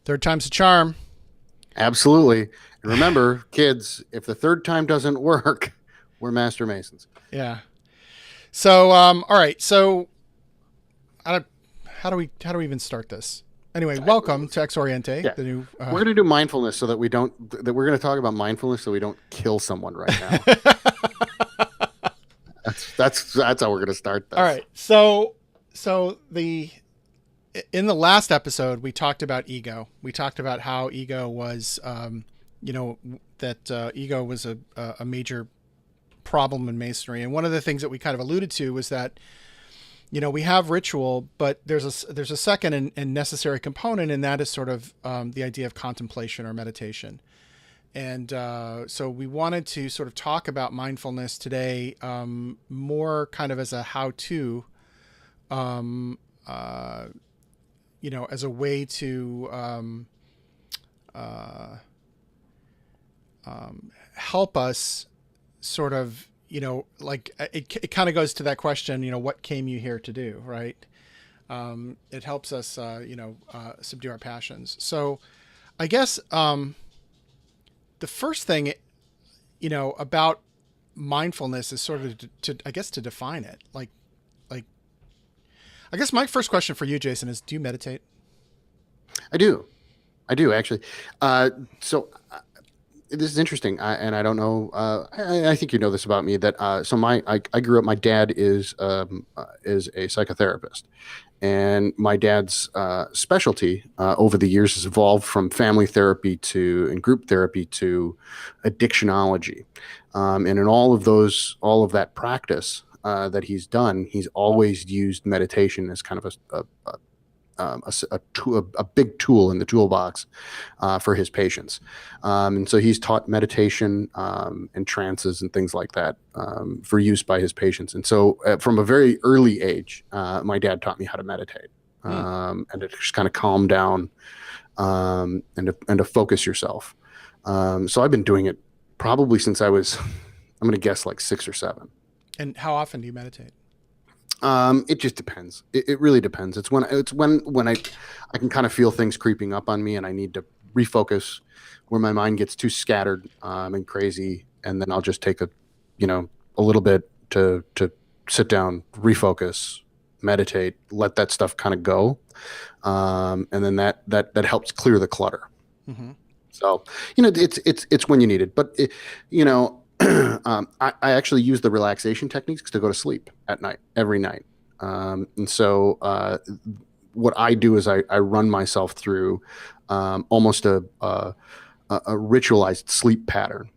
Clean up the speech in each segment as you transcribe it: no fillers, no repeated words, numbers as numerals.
Third time's a charm. Absolutely. And remember, kids, if the third time doesn't work, we're master masons. Yeah. So, all right. So, I don't, how do we even start this? Anyway, welcome to X-Oriente, Yeah. the new. We're going to do mindfulness so that we don't, that we're going to talk about mindfulness so we don't kill someone right now. That's how we're going to start All this. right. So the in the last episode we talked about ego. We talked about how ego was, you know, that ego was a major problem in masonry, and one of the things that we kind of alluded to was that we have ritual, but there's a second and necessary component, and that is sort of the idea of contemplation or meditation. And so we wanted to sort of talk about mindfulness today, more kind of as a how-to, um, uh, as a way to uh, help us sort of, like it kind of goes to that question, what came you here to do, right? It helps us, subdue our passions. So I guess the first thing, about mindfulness is sort of I guess, to define it. Like, I guess my first question for you, Jason, is: do you meditate? I do. I do actually. Uh, so this is interesting, and I don't know. I think you know this about me. That I grew up. My dad is a psychotherapist, and my dad's specialty over the years has evolved from family therapy to and group therapy to addictionology, and in all of that practice that he's done, he's always used meditation as kind of a big tool in the toolbox for his patients. And so he's taught meditation and trances and things like that for use by his patients. And so from a very early age, my dad taught me how to meditate Hmm. and to just kind of calm down and to focus yourself. So I've been doing it probably since I was, I'm going to guess like 6 or 7. And how often do you meditate? It just depends. It really depends. It's when I can kind of feel things creeping up on me, and I need to refocus where my mind gets too scattered and crazy, and then I'll just take a little bit to sit down, refocus, meditate, let that stuff kind of go, and then that helps clear the clutter. Mm-hmm. So it's when you need it, but I actually use the relaxation techniques to go to sleep at night every night. And so what I do is I run myself through almost a ritualized sleep pattern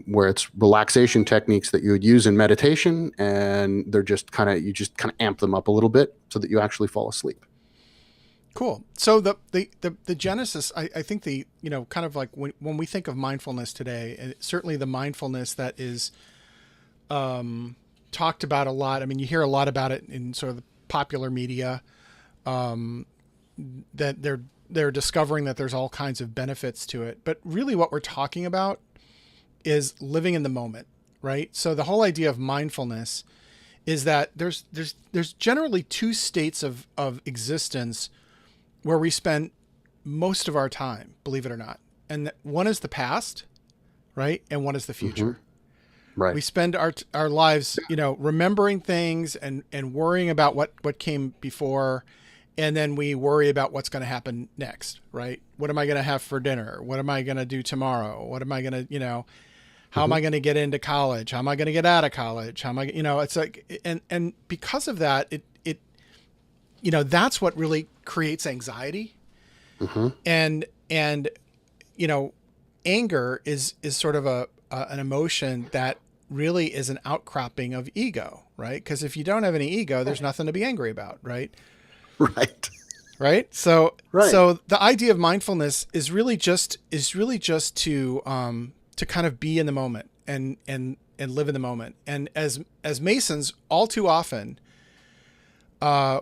where it's relaxation techniques that you would use in meditation, and they're just kind of you just kind of amp them up a little bit so that you actually fall asleep. Cool. So the genesis, I think kind of like when we think of mindfulness today, and certainly the mindfulness that is talked about a lot. I mean, you hear a lot about it in sort of the popular media, that they're discovering that there's all kinds of benefits to it. But really what we're talking about is living in the moment, right? So the whole idea of mindfulness is that there's generally two states of existence where we spend most of our time, believe it or not. And one is the past, right? And one is the Hmm. future. Right. We spend our lives, remembering things and worrying about what came before. And then we worry about what's going to happen next, right? What am I going to have for dinner? What am I going to do tomorrow? What am I going to, how am Hmm. I going to get into college? How am I going to get out of college? How am I, it's like, and because of that, it, that's what really creates anxiety. Hmm. And you know anger is sort of an emotion that really is an outcropping of ego, right? Because if you don't have any ego, there's nothing to be angry about, right? Right. Right. So Right. so the idea of mindfulness is really just to kind of be in the moment and live in the moment. And as Masons, all too often,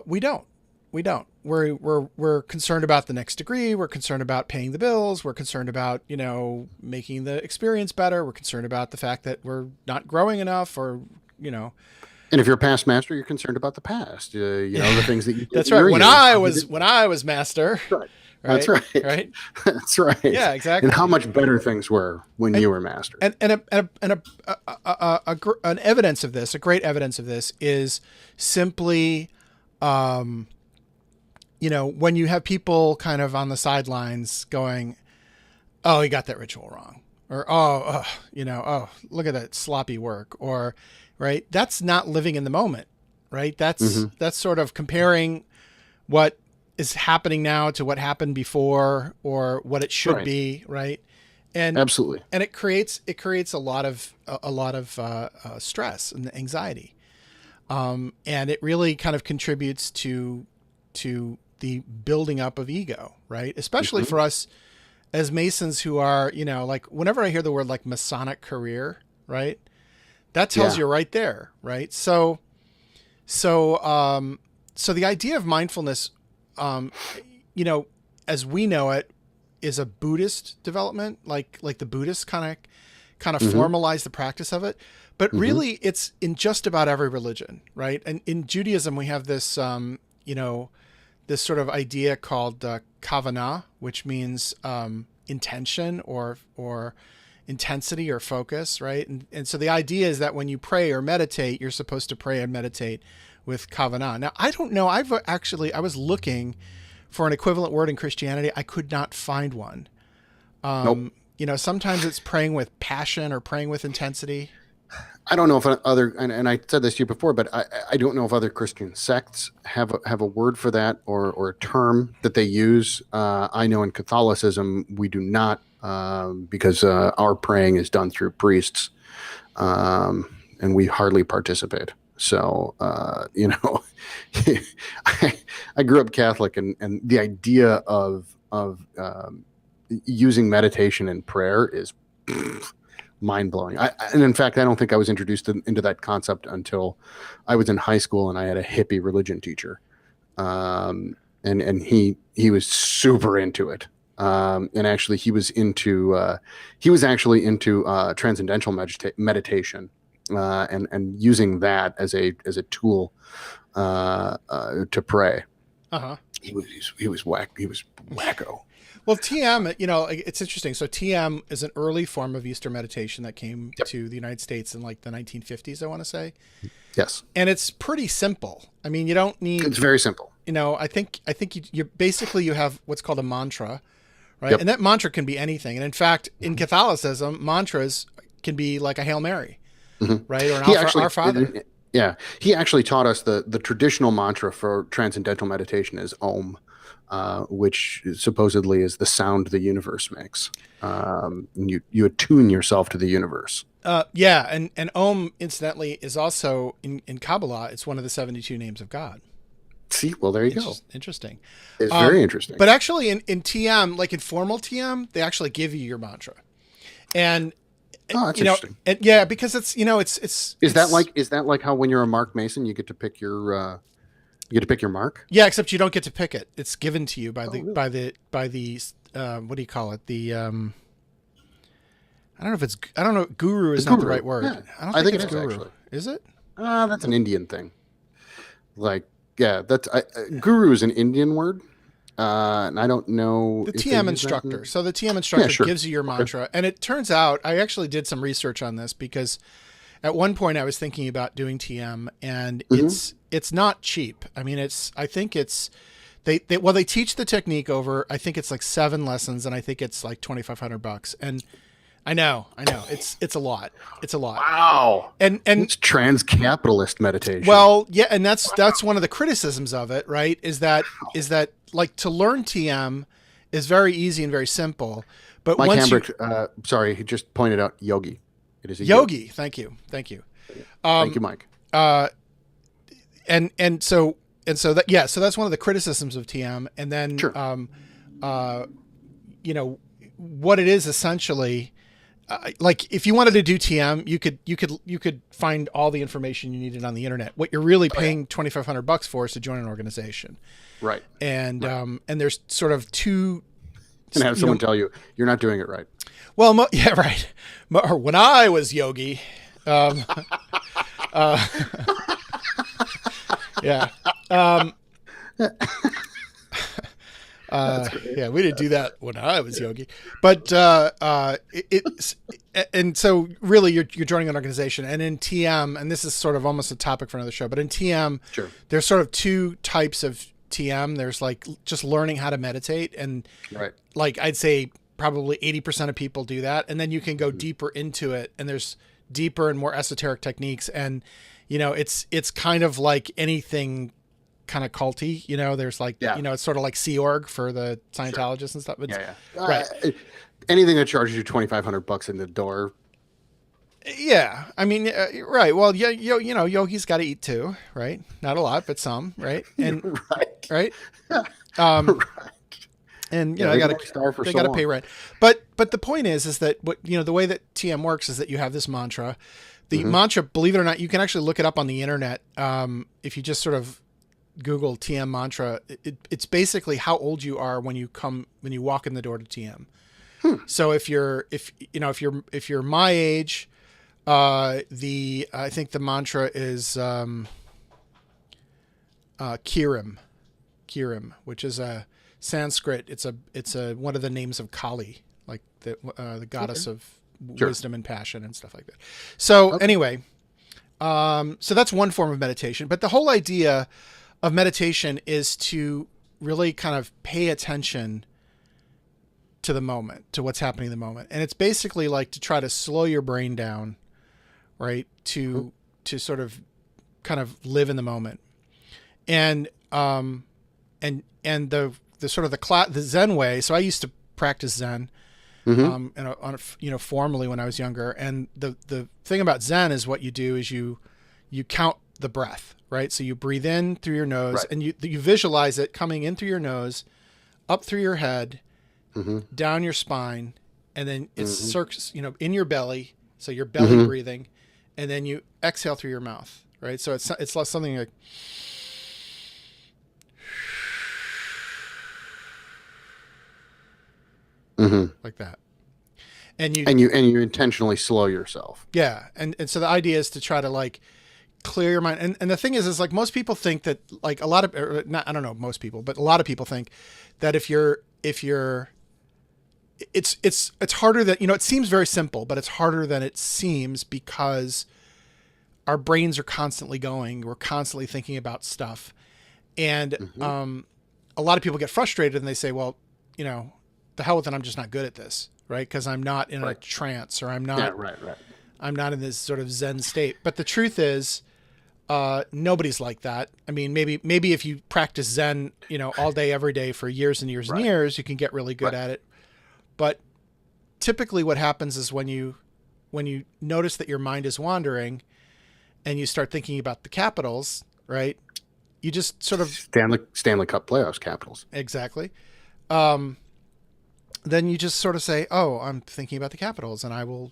we don't. We don't. We're concerned about the next degree. We're concerned about paying the bills. We're concerned about, making the experience better. We're concerned about the fact that we're not growing enough, or, you know, And if you're a past master, you're concerned about the past. The things that you did That's in right. your When years. I was master, Right. That's right? right. Right. That's right. Yeah, And how exactly. much better things were when And you were master. an evidence of this, a great evidence of this, is simply, um, when you have people kind of on the sidelines going, "Oh, he got that ritual wrong," or "Oh, look at that sloppy work," or, right? That's not living in the moment, right? Hmm. That's sort of comparing what is happening now to what happened before, or what it should Right. be, right? And Absolutely. it creates a lot of stress and anxiety, and it really kind of contributes to the building up of ego, right? Especially Hmm. for us as Masons, who are, like, whenever I hear the word like Masonic career, right, that tells Yeah. you right there, right? So the idea of mindfulness, um, you know, as we know it, is a Buddhist development, like the Buddhists kind of Hmm. formalize the practice of it. But Hmm. really, it's in just about every religion, right? And in Judaism, we have this, this sort of idea called kavanah, which means intention or intensity or focus, right? And so the idea is that when you pray or meditate, you're supposed to pray and meditate with kavanah. Now, I don't know. I was looking for an equivalent word in Christianity. I could not find one. Nope. Sometimes it's praying with passion or praying with intensity. I don't know if other, and I said this to you before, but I don't know if other Christian sects have a word for that, or a term that they use. I know in Catholicism we do not, because our praying is done through priests, and we hardly participate. So, I grew up Catholic, and the idea of using meditation and prayer is mind blowing. And in fact, I don't think I was introduced into that concept until I was in high school, and I had a hippie religion teacher, and he was super into it. And actually, he was actually into transcendental meditation, and using that as a tool to pray. Uh-huh. He was wacko. Well, TM, it's interesting. So TM is an early form of Eastern meditation that came Yep. to the United States in like the 1950s, I want to say. Yes, And it's pretty simple. I mean, you don't need, it's very simple. I think you basically, you have what's called a mantra, right? Yep. And that mantra can be anything. And in fact, in Catholicism, mantras can be like a Hail Mary, Hmm. right? Or an He actually, Our Father. yeah, he actually taught us the traditional mantra for transcendental meditation is Om, which supposedly is the sound the universe makes. And you attune yourself to the universe. Yeah, and Om, incidentally, is also in Kabbalah. It's one of the 72 names of God. See, well, there you go. Interesting. It's very interesting. But actually, in TM, like in formal TM, they actually give you your mantra, and Oh, that's interesting. and yeah, because Is that like how when you're a Mark Mason, you get to pick your mark? yeah, except you don't get to pick it. It's given to you by Oh, the really? what do you call it? I don't know. Guru is The not the guru. right word. Yeah, I don't I think think it's it is guru. actually. Is it? That's an Indian thing. Like, yeah, guru is an Indian word, and I don't know The if they TM use that. instructor. So the TM Yeah, instructor sure. gives you your Okay. mantra, and it turns out I actually did some research on this because at one point I was thinking about doing TM, and Hmm. it's not cheap. I mean, I think it's they teach the technique over, I think it's like 7 lessons, and I think it's like $2,500. And I know, it's a lot. It's a lot. Wow, And it's trans-capitalist meditation. well, yeah, and that's one of the criticisms of it, right? Is that like to learn TM is very easy and very simple, but Mike once you Hambrick, sorry, he just pointed out yogi. It is a yogi, thank you. Thank you, Mike. And so that, yeah, so that's one of the criticisms of TM. And then Sure. what it is essentially, like if you wanted to do TM, you could find all the information you needed on the internet. What you're really paying $2,500 for is to join an organization. Right. And and there's sort of two. And have someone tell you you're not doing it right. Well, yeah, right. When I was yogi, Yeah. Um, That's great. yeah, we didn't do that when I was yogi, but it's and so really you're joining an organization, and in TM, and this is sort of almost a topic for another show, but in TM, Sure. there's sort of two types of TM. There's like just learning how to meditate, and Right. like I'd say probably 80% of people do that, and then you can go deeper into it, and there's deeper and more esoteric techniques, and it's kind of like anything kind of culty, there's like, Yeah. it's sort of like Sea Org for the Sure. Scientologists and stuff. Yeah. Yeah. Right. Anything that charges you $2,500 in the door. Yeah. I mean, right. Well, yeah, yogis got to eat too, right? Not a lot, but some, right? And Right. right. Um, Right. and Yeah, they got can only starve for they so got to long. pay rent. But the point is that what, the way that TM works is that you have this mantra. The mantra, believe it or not, you can actually look it up on the internet. If you just sort of Google TM mantra, it's basically how old you are when you walk in the door to TM. So if you're my age, I think the mantra is Kirim, which is a Sanskrit. It's a one of the names of Kali, like the goddess of Sure. wisdom and passion and stuff like that. So anyway, so that's one form of meditation, but the whole idea of meditation is to really kind of pay attention to the moment, to what's happening in the moment. And it's basically like to try to slow your brain down, right? To sort of kind of live in the moment. And the sort of the Zen way. So I used to practice Zen, formally when I was younger. And the thing about Zen is what you do is you count the breath, right? So you breathe in through your nose, Right. and you visualize it coming in through your nose, up through your head, down your spine, and then it circles, in your belly. So your belly breathing, and then you exhale through your mouth, right? So it's less something like, like that. And You intentionally slow yourself. yeah. And so the idea is to try to like clear your mind. And the thing is like most people think that like a lot of, or not, I don't know, most people, but a lot of people think that if you're, it's harder than, it seems very simple, but it's harder than it seems because our brains are constantly going. We're constantly thinking about stuff. And a lot of people get frustrated and they say, well, the hell with it, I'm just not good at this, right? Because I'm not in a trance, or I'm not, Right. I'm not in this sort of Zen state. But the truth is, nobody's like that. I mean, maybe if you practice Zen, all day, every day for years and years and years, you can get really good at it. But typically what happens is when you notice that your mind is wandering and you start thinking about the capitals, right? You just sort of Stanley Cup playoffs capitals. exactly. Then you just sort of say, "Oh, I'm thinking about the capitals," and I will,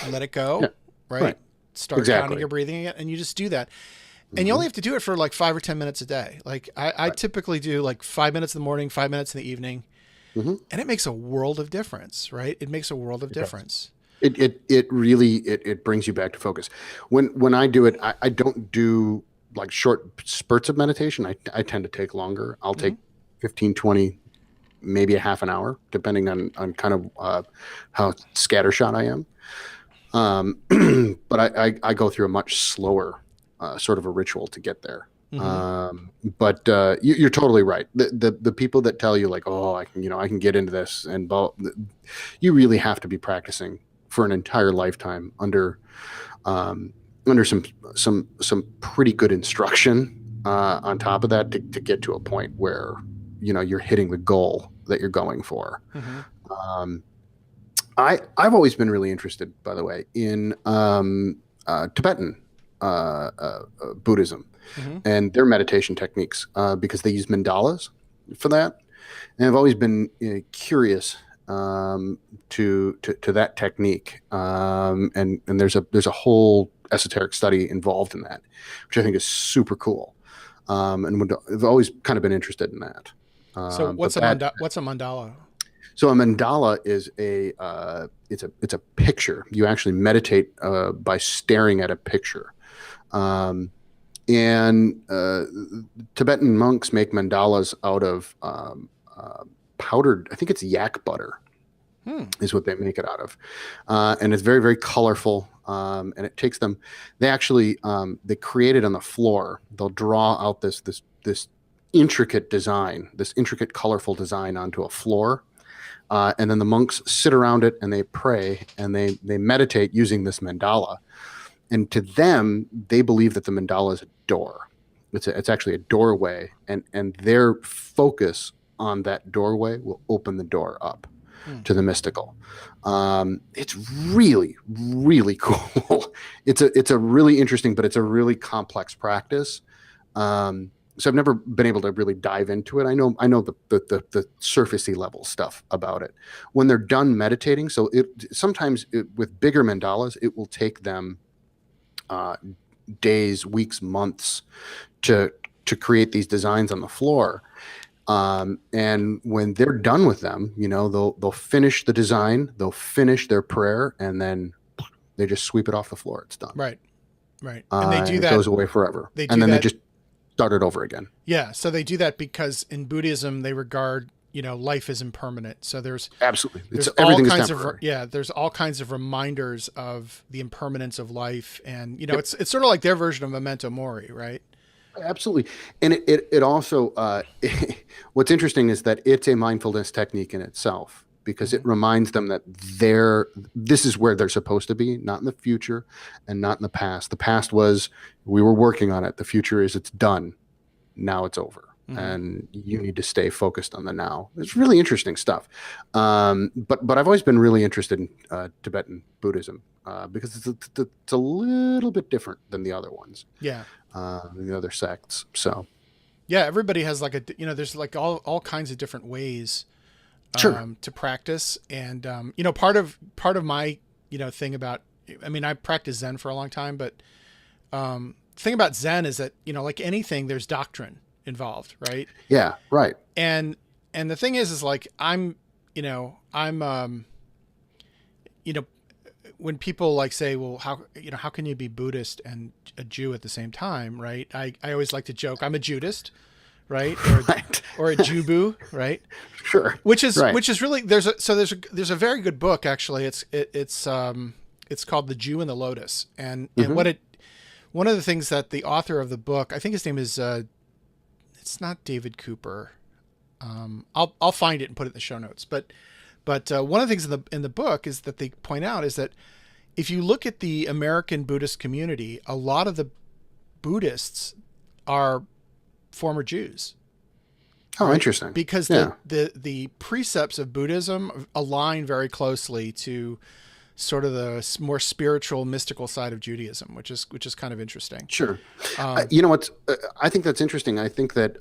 let it go, Yeah. right? Start Exactly. counting your breathing again, and you just do that. And you only have to do it for like 5 or 10 minutes a day. Like I typically do like 5 minutes in the morning, 5 minutes in the evening, and it makes a world of difference, right? It makes a world of difference. It really brings you back to focus. When I do it, I don't do like short spurts of meditation. I tend to take longer. I'll take 15, 20, maybe a half an hour, depending on kind of how scattershot I am. But I go through a much slower sort of a ritual to get there. But you're totally right. The people that tell you like, oh, I can get into this, and you really have to be practicing for an entire lifetime under some pretty good instruction on top of that to get to a point where you're hitting the goal that you're going for. I've always been really interested, by the way, in Tibetan Buddhism and their meditation techniques because they use mandalas for that, and I've always been curious to that technique, and there's a whole esoteric study involved in that, which I think is super cool, and I've always kind of been interested in that. So what's a mandala? So a mandala is it's a picture. You actually meditate by staring at a picture. And Tibetan monks make mandalas out of powdered, I think it's yak butter Hmm. is what they make it out of. And it's very, very colorful. And it takes them, they actually, they create it on the floor. They'll draw out this intricate design, this intricate, colorful design onto a floor. And then the monks sit around it and they pray and they meditate using this mandala. And to them, they believe that the mandala is a door. It's actually a doorway, and their focus on that doorway will open the door up Hmm. to the mystical. It's really, really cool. It's a really interesting, but it's a really complex practice. So I've never been able to really dive into it. I know the surfacey level stuff about it. When they're done meditating, so with bigger mandalas, it will take them uh, days, weeks, months to create these designs on the floor. And when they're done with them, they'll finish the design, they'll finish their prayer, and then they just sweep it off the floor. It's done. Right. Right. And they do And it that. goes away forever. They And do then they that. just start it over again. Yeah. So they do that because in Buddhism they regard life as impermanent. So Absolutely. there's all Everything is kinds temporary. there's all kinds of reminders of the impermanence of life, and Yep. it's sort of like their version of memento mori, right? Absolutely. And it also, what's interesting is that it's a mindfulness technique in itself because it Mm-hmm. reminds them that this is where they're supposed to be, not in the future and not in the past. The past was, we were working on it. The future is, it's done. Now it's over. Mm-hmm. And you need to stay focused on the now. It's really interesting stuff. But I've always been really interested in Tibetan Buddhism because it's a little bit different than the other ones, Yeah. the other sects. So Yeah. Everybody has like there's like all kinds of different ways sure, to practice, and part of my thing about, I mean, I practiced Zen for a long time, but thing about Zen is that like anything, there's doctrine involved, right? yeah, right, And the thing is like I'm you know when people like say, well, how can you be Buddhist and a Jew at the same time, right? I always like to joke I'm a Judist, right? right, Or a Jubu, right? sure, Which is right. really, there's a very good book actually. It's called The Jew and the Lotus, and Hmm. one of the things that the author of the book, I think his name is it's not David Cooper. I'll find it and put it in the show notes. But one of the things in the book is that they point out is that if you look at the American Buddhist community, a lot of the Buddhists are former Jews, Oh, right? interesting. Because Yeah, the precepts of Buddhism align very closely to sort of the more spiritual, mystical side of Judaism, which is kind of interesting. sure. Um, You know what? I think that's interesting. I think that,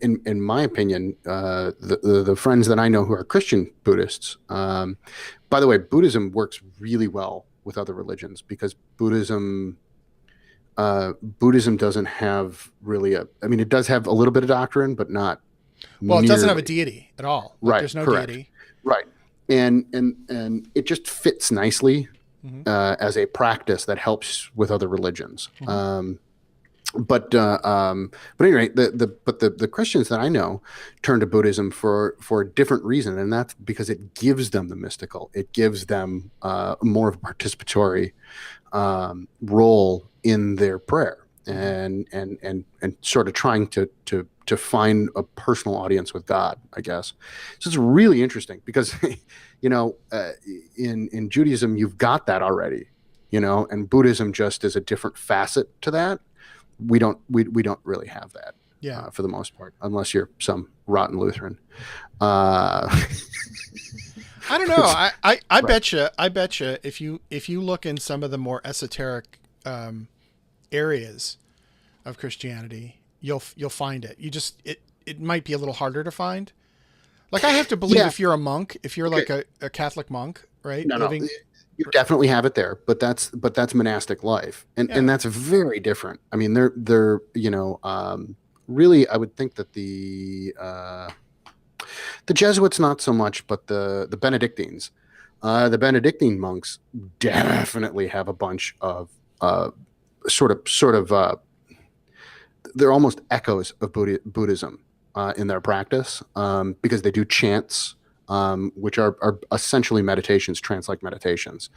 in my opinion, the friends that I know who are Christian Buddhists, by the way, Buddhism works really well with other religions because Buddhism doesn't have really I mean, it does have a little bit of doctrine, but not well, it doesn't have a nearly. deity at all. Like Right, there's no correct. deity. Right. And it just fits nicely Hmm. as a practice that helps with other religions. Hmm. But anyway, the Christians that I know turn to Buddhism for a different reason, and that's because it gives them the mystical. It gives them more of a participatory role in their prayer, Hmm. and sort of trying to find a personal audience with God, I guess. So it's really interesting because in Judaism you've got that already, and Buddhism just is a different facet to that. We don't really have that Yeah. for the most part, unless you're some rotten Lutheran. Uh, I don't know. I right. bet you if you look in some of the more esoteric areas of Christianity, you'll find it. It might be a little harder to find. Like I have to believe Yeah. if you're a monk, if you're Okay. like a Catholic monk, right? No. Living, You definitely have it there, but that's monastic life, and yeah. that's very different. I mean, they're really, I would think that the Jesuits not so much, but the Benedictines, the Benedictine monks definitely have a bunch of sort of they're almost echoes of Buddhism in their practice, because they do chants, which are essentially meditations, trance-like meditations,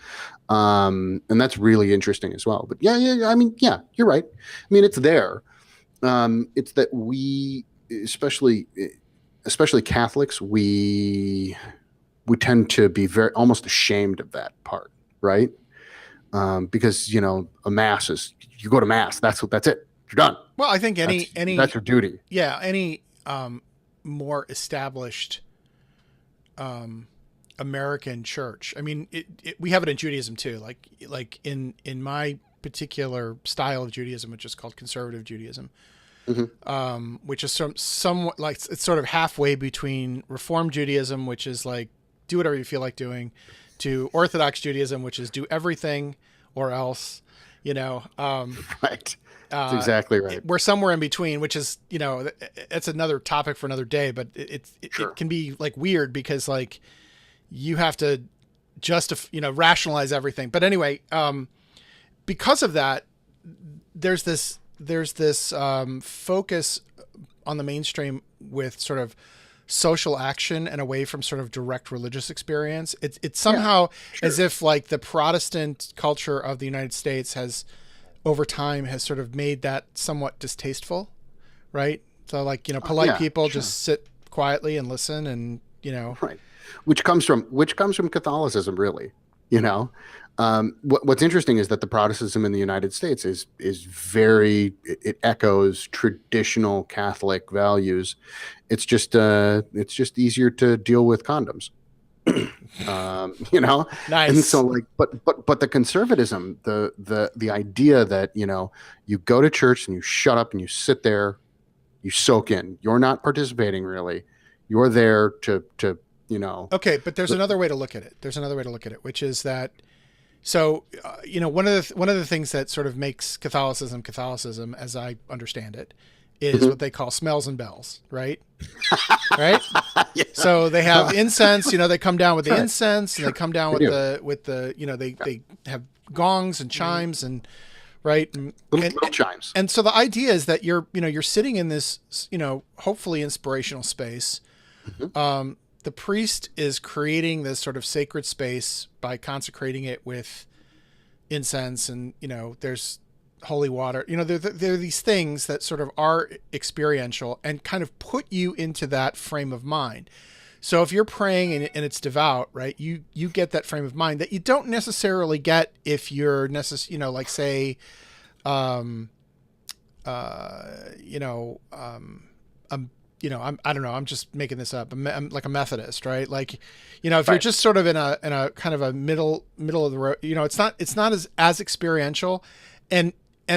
and that's really interesting as well. But yeah, I mean, yeah, you're right. I mean, it's there. It's that we, especially Catholics, we tend to be very almost ashamed of that part, right? Because a mass is, you go to mass. That's it. You're done. Well, I think That's your duty. yeah, any more established American church. I mean, we have it in Judaism too. Like in my particular style of Judaism, which is called conservative Judaism, which is somewhat like, it's sort of halfway between Reform Judaism, which is like do whatever you feel like doing, to Orthodox Judaism, which is do everything or else. Right. That's exactly right. We're somewhere in between, which is, it's another topic for another day, but Sure. it can be like weird because like you have to rationalize everything. But anyway, because of that, there's this focus on the mainstream with sort of social action and away from sort of direct religious experience. It's somehow as if like the Protestant culture of the United States has over time has sort of made that somewhat distasteful, right? So like, polite people just sit quietly and listen and, Right. Which comes from Catholicism, really. What's interesting is that the Protestantism in the United States is very, it echoes traditional Catholic values. It's just easier to deal with condoms. Nice. And so like, but the conservatism, the idea that, you go to church and you shut up and you sit there, you soak in, you're not participating really. You're there to. Okay. But there's another way to look at it. Which is that, so, one of the things that sort of makes Catholicism, as I understand it, is what they call smells and bells, right? Right. Yeah. So they have incense, they come down with the incense, and they come down with the they have gongs and chimes and right. Little chimes. And so the idea is that you're sitting in this, hopefully inspirational space. The priest is creating this sort of sacred space by consecrating it with incense and, there's holy water, there are these things that sort of are experiential and kind of put you into that frame of mind. So if you're praying and it's devout, right, you get that frame of mind that you don't necessarily get if you're like say, I don't know. I'm just making this up. I'm like a Methodist, right? Like, if you're just sort of in a kind of a middle of the road, it's not as experiential, and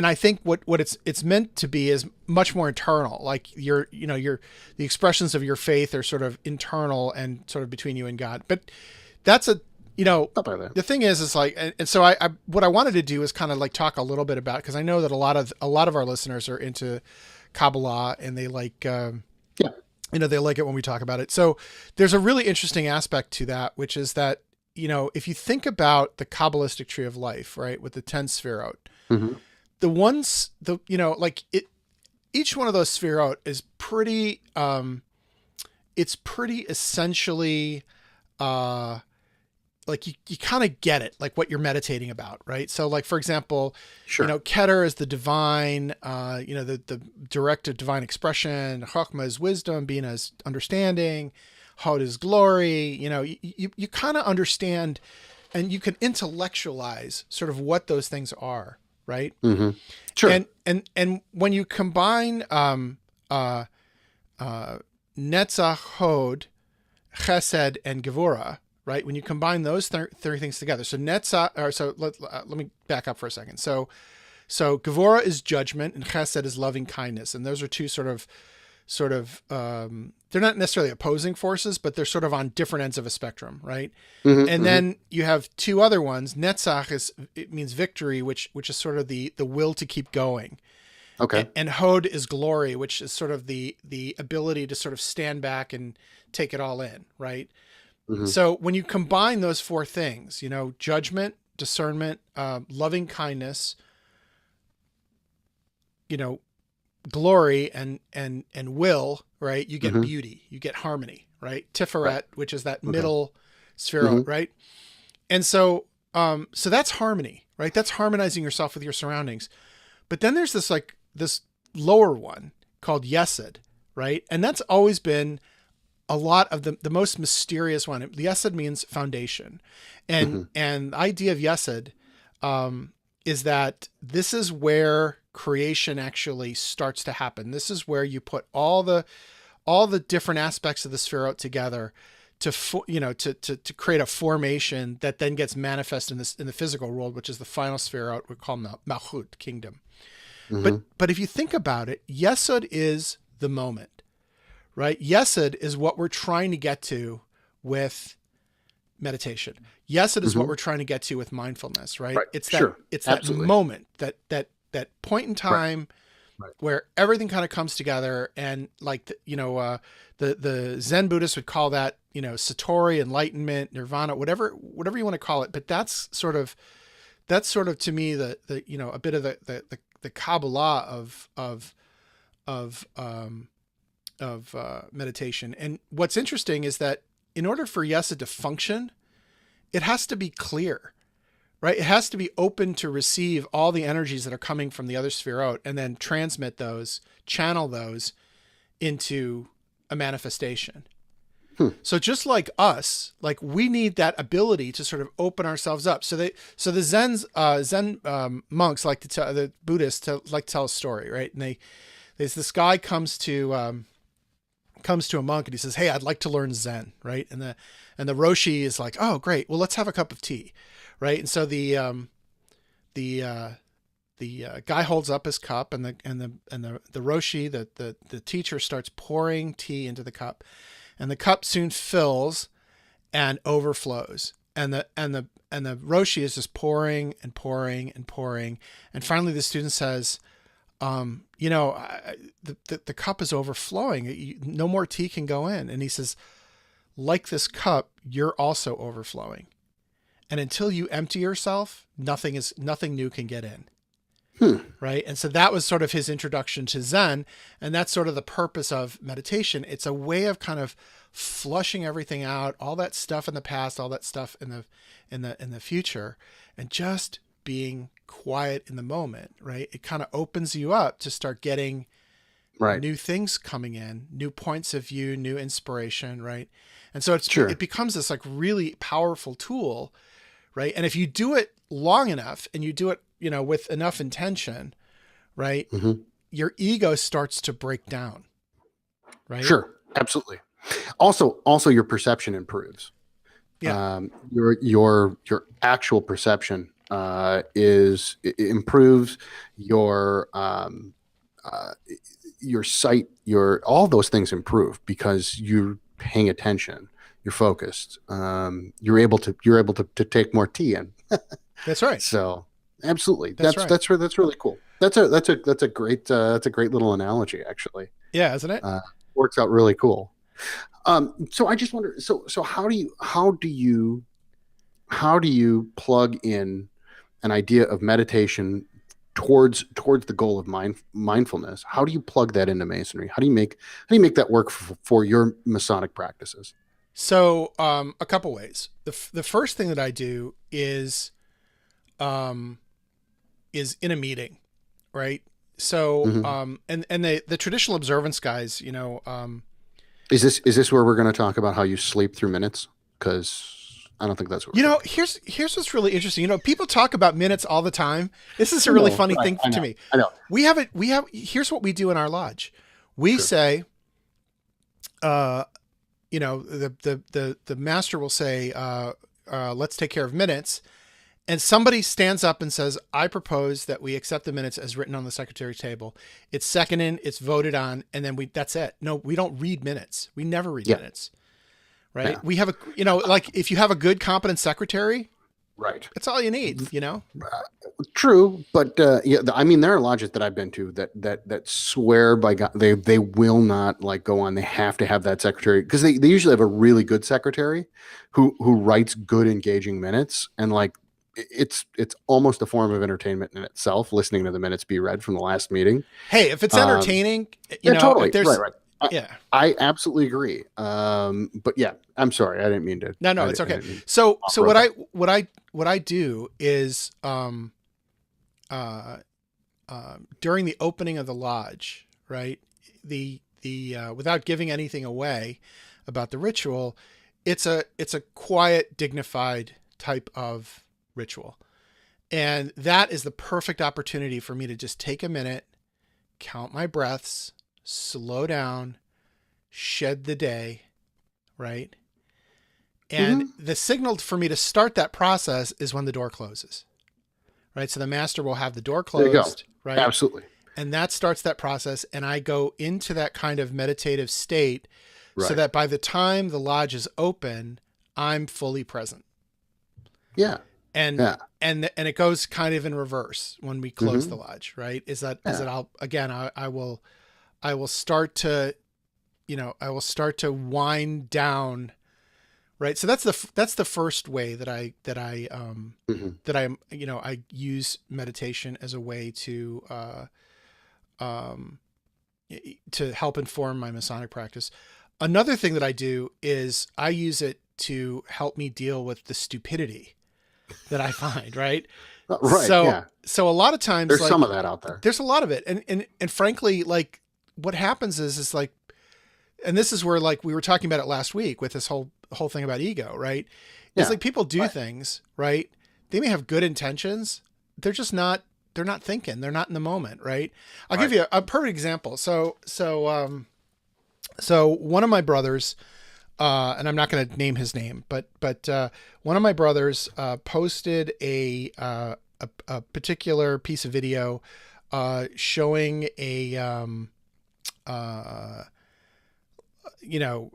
I think what it's meant to be is much more internal. Like the expressions of your faith are sort of internal and sort of between you and God. But that's the thing is like, and so I what I wanted to do is kind of like talk a little bit about, because I know that a lot of our listeners are into Kabbalah and they like. They like it when we talk about it. So there's a really interesting aspect to that, which is that, if you think about the Kabbalistic tree of life, right, with the 10 sefirot, the ones, each one of those sefirot is pretty, it's pretty essentially, like you kind of get it, like what you're meditating about, right? So like, for example, Keter is the divine, the direct divine expression. Chokhmah is wisdom, Bina is understanding. Hod is glory. You kind of understand and you can intellectualize sort of what those things are, right? Sure. And when you combine, Netzach, Hod, Chesed, and Gevurah, right? When you combine those three things together. So let me back up for a second. So Gevurah is judgment and Chesed is loving kindness. And those are two sort of, they're not necessarily opposing forces, but they're sort of on different ends of a spectrum, right? Then you have two other ones. Netzach it means victory, which is sort of the will to keep going. Okay. And Hod is glory, which is sort of the ability to sort of stand back and take it all in, right? So when you combine those four things, judgment, discernment, loving kindness, glory and will, right, you get Hmm. beauty, you get harmony, right? Right. Tiferet, which is that Okay. middle spherot, Hmm. right? And so that's harmony, right? That's harmonizing yourself with your surroundings. But then there's this like this lower one called Yesod, right? And that's always been a lot of the most mysterious one. The Yesod means foundation, Hmm. and the idea of Yesod is that this is where creation actually starts to happen. This is where you put all the different aspects of the sphere out together to to create a formation that then gets manifest in this in the physical world, which is the final sphere out we call Malchut, kingdom. Hmm. But if you think about it, Yesod is the moment, right? Yesod is what we're trying to get to with meditation. Yesod is what Hmm. we're trying to get to with mindfulness, right? Right. Sure. It's that Absolutely. moment, that point in Right. time Right. where everything kind of comes together, and like the Zen Buddhists would call that, satori, enlightenment, nirvana, whatever you want to call it. But that's sort of to me the a bit of the Kabbalah of um, of meditation. And what's interesting is that in order for Yesa to function, it has to be clear, right? It has to be open to receive all the energies that are coming from the other sphere out, and then transmit those, channel those into a manifestation. Hmm. So just like us, like we need that ability to sort of open ourselves up. So the Zen monks like to tell the Buddhists like to tell a story, right? And there's this guy comes to a monk and he says, "Hey, I'd like to learn Zen," right? And the Roshi is like, "Oh, great. Well, let's have a cup of tea," right? And so the guy holds up his cup, and the Roshi, the teacher, starts pouring tea into the cup, and the cup soon fills and overflows, and the Roshi is just pouring and pouring and pouring, and finally the student says, the cup is overflowing. No more tea can go in. And he says, like this cup, you're also overflowing. And until you empty yourself, nothing new can get in. Hmm. Right. And so that was sort of his introduction to Zen. And that's sort of the purpose of meditation. It's a way of kind of flushing everything out, all that stuff in the past, all that stuff in the future, and just being quiet in the moment, right? It kind of opens you up to start getting Right. new things coming in, new points of view, new inspiration, right? And so it Sure. becomes this like really powerful tool, right? And if you do it long enough and you do it, with enough intention, right? Hmm. Your ego starts to break down, right? Sure. Absolutely. Also, your perception improves. Yeah, Your actual perception it improves your your sight, your all those things improve because you're paying attention, you're focused, you're able to take more tea in. that's right. So absolutely, That's right. that's really cool. That's a great little analogy actually. Yeah, isn't it? uh, Works out really cool. So I just wonder, so how do you plug in an idea of meditation towards the goal of mindfulness? How do you plug that into masonry? How do you make that work for your Masonic practices? So, a couple ways. The first thing that I do um, is in a meeting, right? So, Hmm. and the traditional observance guys, Is this where we're going to talk about how you sleep through minutes? Because I don't think that's what we're doing. here's what's really interesting. People talk about minutes all the time. This is a I really know, funny right? thing I to know, me. I know. Here's what we do in our lodge. We Sure. say, uh, the master will say, let's take care of minutes. And somebody stands up and says, I propose that we accept the minutes as written on the secretary table. It's seconded, it's voted on, and then that's it. No, we don't read minutes. We never read Yeah. minutes, right? Yeah. We have like if you have a good, competent secretary, Right. that's all you need. True, but yeah, I mean, there are lodges that I've been to that swear by God they will not like go on. They have to have that secretary because they usually have a really good secretary who writes good engaging minutes, and like it's almost a form of entertainment in itself, listening to the minutes be read from the last meeting. Hey, if it's Um, entertaining, yeah, if totally. Right, there's, right. yeah, I absolutely agree. But yeah, I'm sorry. I didn't mean to. no, I, it's I okay. didn't mean to So, off so road that. what I do is, uh, during the opening of the lodge, right? Without giving anything away about the ritual, it's a quiet, dignified type of ritual. And that is the perfect opportunity for me to just take a minute, count my breaths, slow down, shed the day, right? And Hmm. the signal for me to start that process is when the door closes, right? So the master will have the door There you go. closed, right? Absolutely. And that starts that process. And I go into that kind of meditative state so Right. that by the time the lodge is open, I'm fully present. Yeah. And Yeah. and it goes kind of in reverse when we close the Hmm. lodge, right? Is Yeah. that I'll again I will start to, I will start to wind down, right? So that's the first way Hmm. that I use meditation as a way um, to help inform my Masonic practice. Another thing that I do is I use it to help me deal with the stupidity that I find, right? Right. So, Yeah. so a lot of times, There's some of like, that out there. there's a lot of it. And frankly, like, what happens is like, and this is where, like, we were talking about it last week with this whole thing about ego, right? It's Yeah. like people do Right. things, right? They may have good intentions. They're just not, they're not thinking. They're not in the moment, right? I'll give Right. you a perfect example. So one of my brothers, and I'm not going to name his name, but one of my brothers posted a particular piece of video showing uh, you know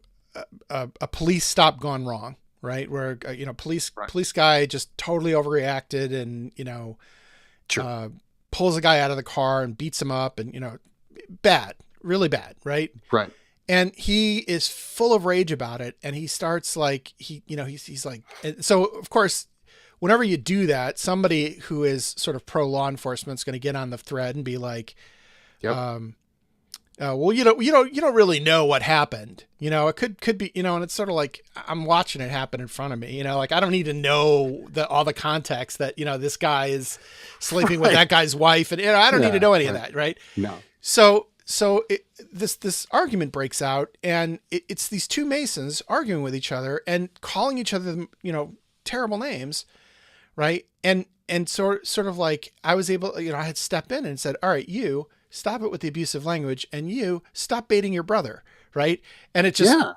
a police stop gone wrong, right? Where Right. police guy just totally overreacted and Sure. uh, pulls a guy out of the car and beats him up and bad, really bad, right? Right. And he is full of rage about it, and he starts like he's like, and so of course whenever you do that, somebody who is sort of pro law enforcement is going to get on the thread and be like, Yep. well, you don't really know what happened. It could be, and it's sort of like I'm watching it happen in front of me. Like I don't need to know all the context that this guy is sleeping with Right. that guy's wife, and I don't need to Yeah. know any of Right. that, right? No. This argument breaks out, and it's these two Masons arguing with each other and calling each other, terrible names, right? And sort of like I was able, I had stepped in and said, all right, you stop it with the abusive language, and you stop baiting your brother, right? And it just Yeah.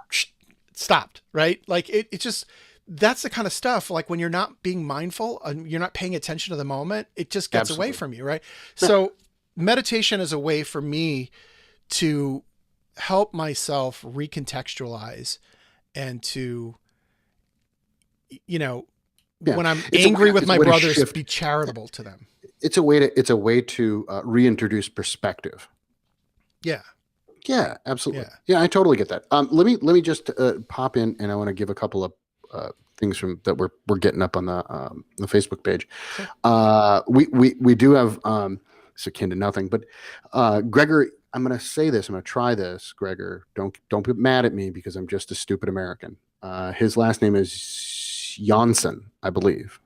stopped, right? Like it just that's the kind of stuff like when you're not being mindful and you're not paying attention to the moment, it just gets away Absolutely. from you, right? Yeah. So meditation is a way for me to help myself recontextualize and to, you know, Yeah. when I'm It's a way. angry with It's a my way to brothers, shift. be charitable to them. It's a way to reintroduce perspective. Yeah. Yeah, absolutely. Yeah. Yeah, I totally get that. Let me just pop in, and I want to give a couple of things from that we're getting up on the Facebook page. Sure. We do have it's akin to nothing, but Gregor, I'm going to say this. I'm going to try this, Gregor. Don't get mad at me because I'm just a stupid American. His last name is Janssen, I believe.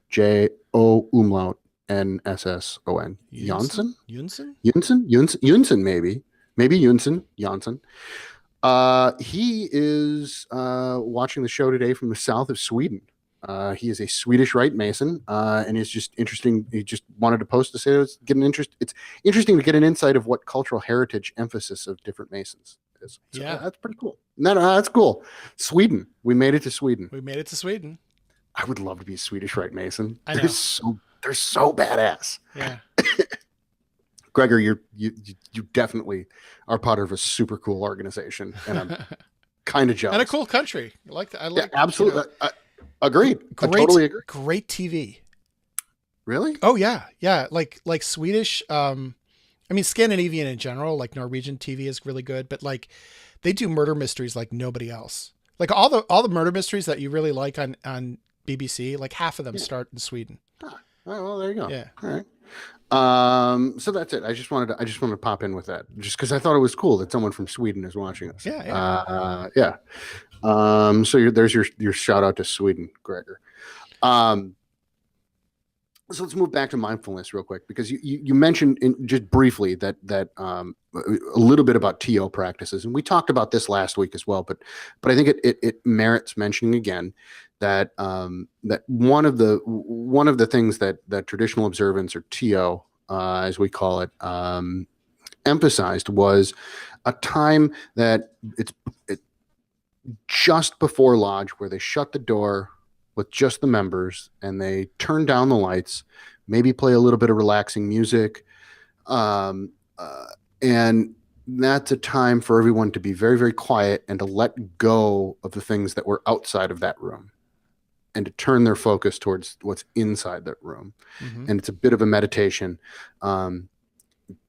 J-O umlaut N-S-S-O-N. Janssen? Yunsen? Yunsen, maybe Janssen. He is watching the show today from the south of Sweden. He is a Swedish Rite Mason, and it's just interesting. He just wanted to post to say it's interesting to get an insight of what cultural heritage emphasis of different Masons is. So Yeah. that's pretty cool. No, that's cool. Sweden, we made it to Sweden. We made it to Sweden. I would love to be a Swedish Rite Mason. I know. They're so badass. Yeah. Gregor, you definitely are part of a super cool organization, and I'm kind of jealous. And a cool country. I like that. I like absolutely. Agreed. I great, totally agree. great TV. Really? Oh yeah. Yeah. Like Swedish, I mean, Scandinavian in general, like Norwegian TV is really good, but like they do murder mysteries like nobody else. Like all the murder mysteries that you really like on BBC, like half of them start in Sweden. Ah, well, there you go. Yeah. All right. So that's it. I just wanted to pop in with that just because I thought it was cool that someone from Sweden is watching us. Yeah. Yeah. Yeah. So there's your shout out to Sweden, Gregor. Um, so let's move back to mindfulness real quick because you mentioned just briefly that a little bit about TO practices, and we talked about this last week as well. But I think it merits mentioning again that that one of the things that traditional observance or TO as we call it emphasized was a time that it just before lodge where they shut the door with just the members and they turn down the lights, maybe play a little bit of relaxing music. Um, and that's a time for everyone to be very, very quiet and to let go of the things that were outside of that room and to turn their focus towards what's inside that room. Mm-hmm. And it's a bit of a meditation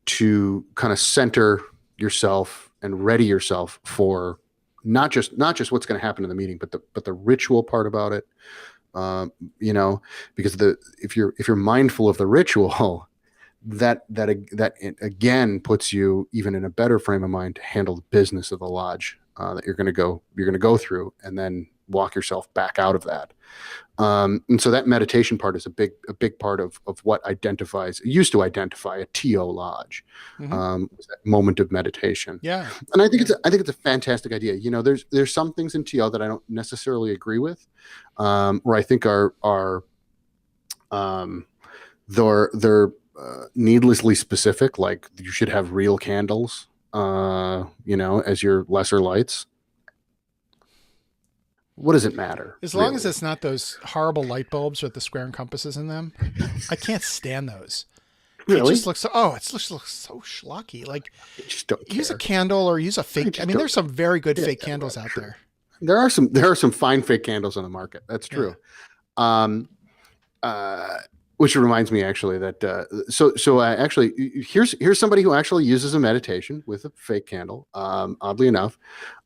to kind of center yourself and ready yourself for not just what's going to happen in the meeting, but the ritual part about it. You know, because if you're mindful of the ritual, that again puts you even in a better frame of mind to handle the business of the lodge that you're going to go through, and then walk yourself back out of that. And so that meditation part is a big part of what used to identify a TO lodge, was that moment of meditation. Yeah. And I think it's a fantastic idea. You know, there's some things in TO that I don't necessarily agree with, where I think they're needlessly specific. Like you should have real candles, you know, as your lesser lights. What does it matter? As long as it's not those horrible light bulbs with the square and compasses in them. I can't stand those. Really? It just looks it looks so schlocky. Like, I just don't care. use a candle or use a fake. I mean, there's some very good fake candles out there. There are some fine fake candles on the market. That's true. Yeah. Which reminds me actually that actually here's somebody who actually uses a meditation with a fake candle. Oddly enough,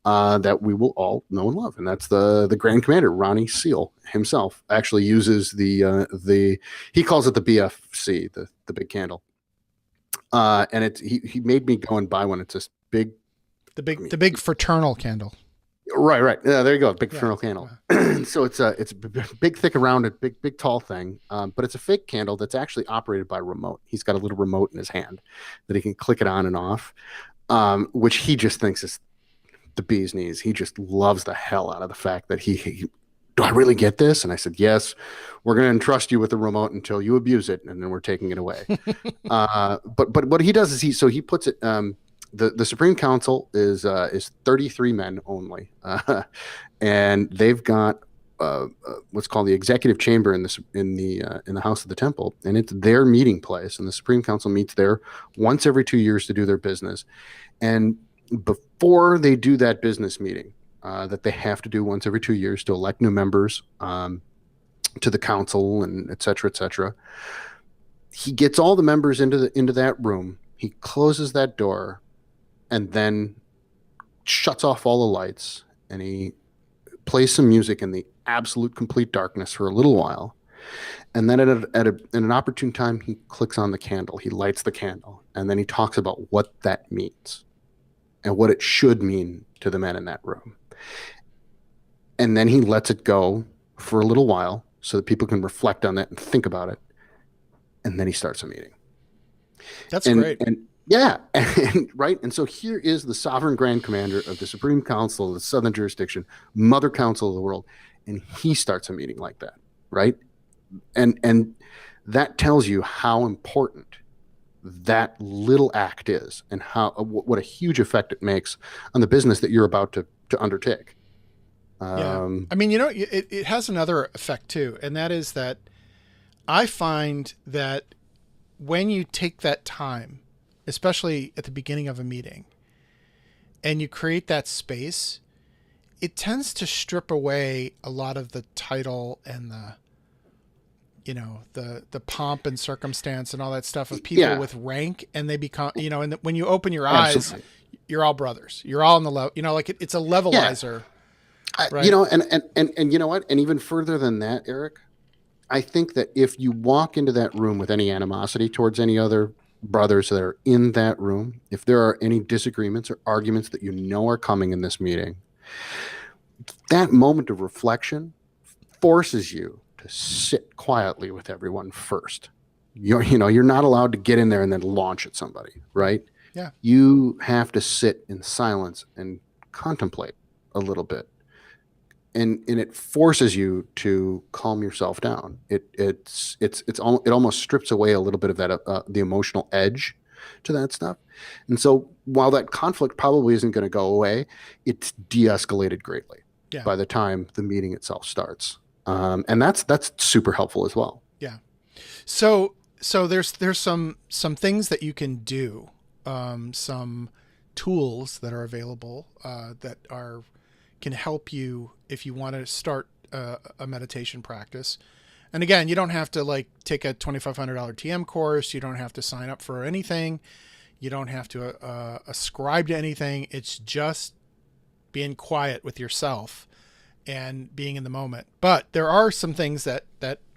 that we will all know and love, and that's the Grand Commander Ronnie Seal himself. Actually uses the he calls it the BFC, the big candle, and he made me go and buy one. It's this big, the big fraternal candle. Right. Yeah, there you go. Big fraternal candle. So it's a big, thick, rounded, big, tall thing. But it's a fake candle that's actually operated by remote. He's got a little remote in his hand that he can click it on and off, which he just thinks is the bee's knees. He just loves the hell out of the fact that he do I really get this? And I said, yes, we're going to entrust you with the remote until you abuse it, and then we're taking it away. But what he does is he puts it. The Supreme Council is 33 men only, and they've got what's called the executive chamber in the House of the Temple, and it's their meeting place. And the Supreme Council meets there once every 2 years to do their business. And before they do that business meeting, that they have to do once every 2 years to elect new members to the council and et cetera, he gets all the members into that room. He closes that door, and then shuts off all the lights, and he plays some music in the absolute complete darkness for a little while. And then at an opportune time, he clicks on the candle. He lights the candle, and then he talks about what that means and what it should mean to the men in that room. And then he lets it go for a little while so that people can reflect on that and think about it. And then he starts a meeting. That's great. Yeah, right. And so here is the Sovereign Grand Commander of the Supreme Council of the Southern Jurisdiction, Mother Council of the world, and he starts a meeting like that, right? And that tells you how important that little act is, and what a huge effect it makes on the business that you're about to undertake. Yeah. I mean, you know, it has another effect too, and that is that I find that when you take that time, especially at the beginning of a meeting, and you create that space, it tends to strip away a lot of the title and the pomp and circumstance and all that stuff of people with rank, and they become, and when you open your eyes, absolutely, you're all brothers. You're all on the level, like it's a levelizer. Yeah. Right? And you know what? And even further than that, Eric, I think that if you walk into that room with any animosity towards any other brothers that are in that room, if there are any disagreements or arguments that you know are coming in this meeting, that moment of reflection forces you to sit quietly with everyone first. You're not allowed to get in there and then launch at somebody, Right. right? Yeah. You have to sit in silence and contemplate a little bit, and it forces you to calm yourself down. It almost strips away a little bit of that the emotional edge to that stuff. And so while that conflict probably isn't going to go away, it's de-escalated greatly Yeah. by the time the meeting itself starts. And that's super helpful as well. Yeah. So there's some things that you can do, some tools that are available that are can help you if you want to start a meditation practice. And again, you don't have to like take a $2,500 TM course. You don't have to sign up for anything. You don't have to ascribe to anything. It's just being quiet with yourself and being in the moment. But there are some things that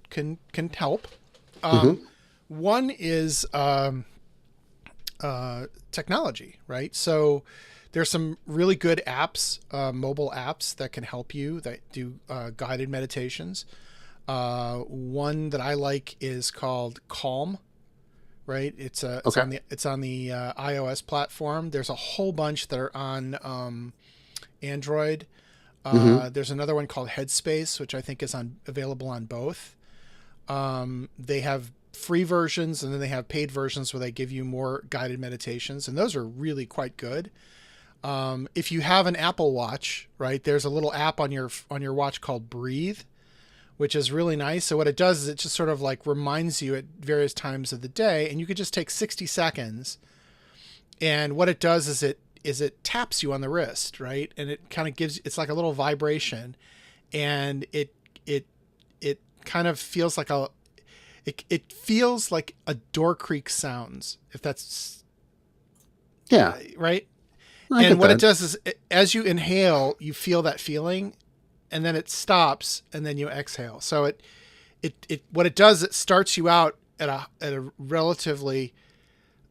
can help. Mm-hmm. One is technology, right? So there's some really good apps, mobile apps that can help you that do guided meditations. One that I like is called Calm, right? Okay. It's on the iOS platform. There's a whole bunch that are on Android. Mm-hmm. There's another one called Headspace, which I think is available on both. They have free versions and then they have paid versions where they give you more guided meditations, and those are really quite good. If you have an Apple Watch, right, there's a little app on your watch called Breathe, which is really nice. So what it does is it just sort of like reminds you at various times of the day, and you could just take 60 seconds. And what it does is it taps you on the wrist, right? And it kind of it's like a little vibration, and it kind of feels like it feels like a door creak sounds, if that's Yeah, right. I And get what it that. does is as you inhale, you feel that feeling, and then it stops, and then you exhale. So it what it does, it starts you out at a relatively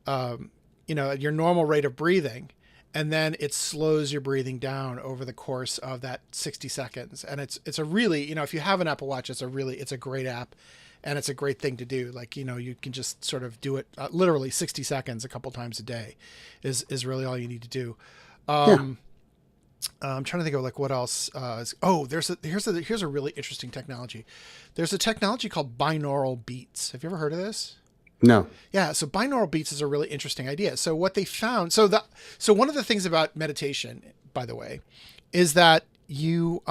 at your normal rate of breathing, and then it slows your breathing down over the course of that 60 seconds. And it's a really, if you have an Apple Watch, it's a great app, and it's a great thing to do. Like, you can just sort of do it literally 60 seconds a couple times a day is really all you need to do. Yeah. I'm trying to think of like what else. Here's a really interesting technology. There's a technology called binaural beats. Have you ever heard of this? No. Yeah, so binaural beats is a really interesting idea. So what they found, so one of the things about meditation, by the way, is that you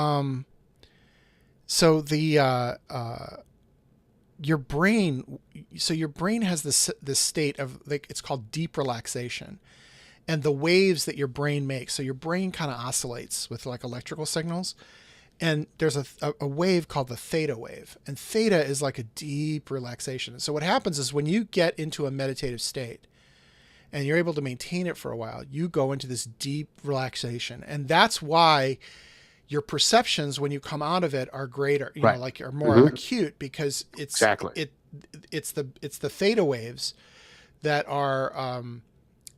so the your brain has this state of, like, it's called deep relaxation, and the waves that your brain makes. So your brain kind of oscillates with like electrical signals, and there's a wave called the theta wave, and theta is like a deep relaxation. So what happens is when you get into a meditative state and you're able to maintain it for a while, you go into this deep relaxation, and that's why your perceptions when you come out of it are greater, Right. like are more Mm-hmm. acute, because Exactly. it's the theta waves that are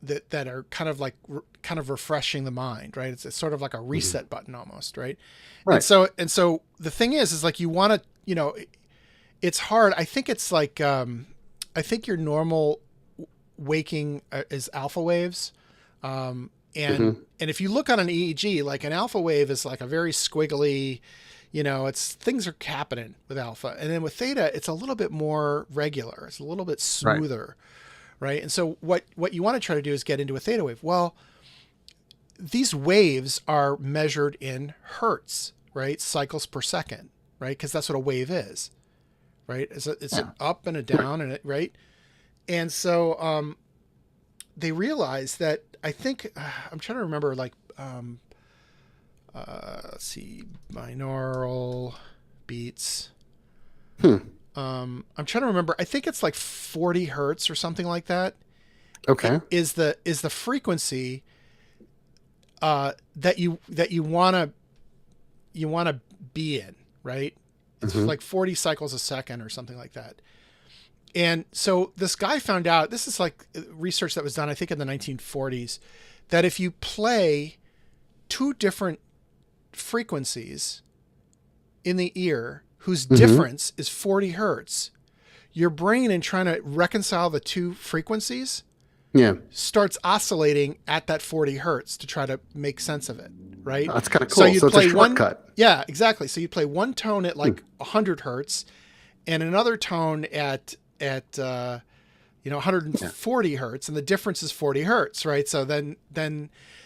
that are kind of like kind of refreshing the mind, right? It's sort of like a Mm-hmm. reset button almost, right? Right. And so the thing is like you want to, it's hard. I think it's like I think your normal waking is alpha waves. And Mm-hmm. and if you look on an EEG, like an alpha wave is like a very squiggly, it's things are happening with alpha, and then with theta, it's a little bit more regular. It's a little bit Right. smoother, right? And so what you want to try to do is get into a theta wave. Well, these waves are measured in hertz, right? Cycles per second, right? Because that's what a wave is, right? It's Yeah. an up and a Right. down, and right. And so they realized that, I think I'm trying to remember, like let's see, binaural beats. Hmm. I'm trying to remember. I think it's like 40 hertz or something like that. Okay. Is the frequency that you want to be in, right? It's Mm-hmm. like 40 cycles a second or something like that. And so this guy found out, this is like research that was done, I think in the 1940s, that if you play two different frequencies in the ear whose Mm-hmm. difference is 40 hertz, your brain, in trying to reconcile the two frequencies, Yeah. starts oscillating at that 40 hertz to try to make sense of it, right? That's kind of So cool. you'd So it's a play one, shortcut. yeah, exactly. So you'd play one tone at Hmm. like 100 hertz and another tone at 140 hertz, and the difference is 40 hertz, right? So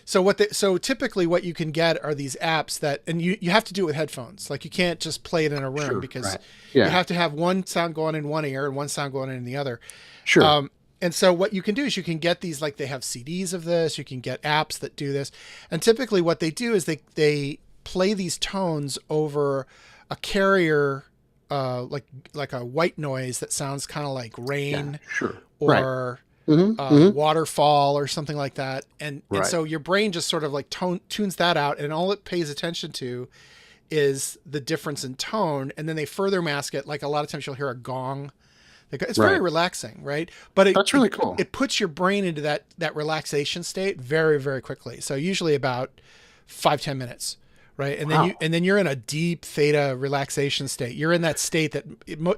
so typically what you can get are these apps that, and you have to do it with headphones. Like you can't just play it in a room Sure. because Right. you Yeah. have to have one sound going in one ear and one sound going in the other. Sure. And so what you can do is you can get these, like they have CDs of this, you can get apps that do this. And typically what they do is they play these tones over a carrier, like a white noise that sounds kind of like Yeah. rain Sure. Right. or Mm-hmm. Mm-hmm. waterfall or something like that. And Right. so your brain just sort of like tunes that out, and all it pays attention to is the difference in tone. And then they further mask it. Like a lot of times you'll hear a gong. It's very Right. relaxing, right? But That's really cool. it puts your brain into that relaxation state very, very quickly. So usually about 5-10 minutes, right? And Wow. then you're in a deep theta relaxation state. You're in that state that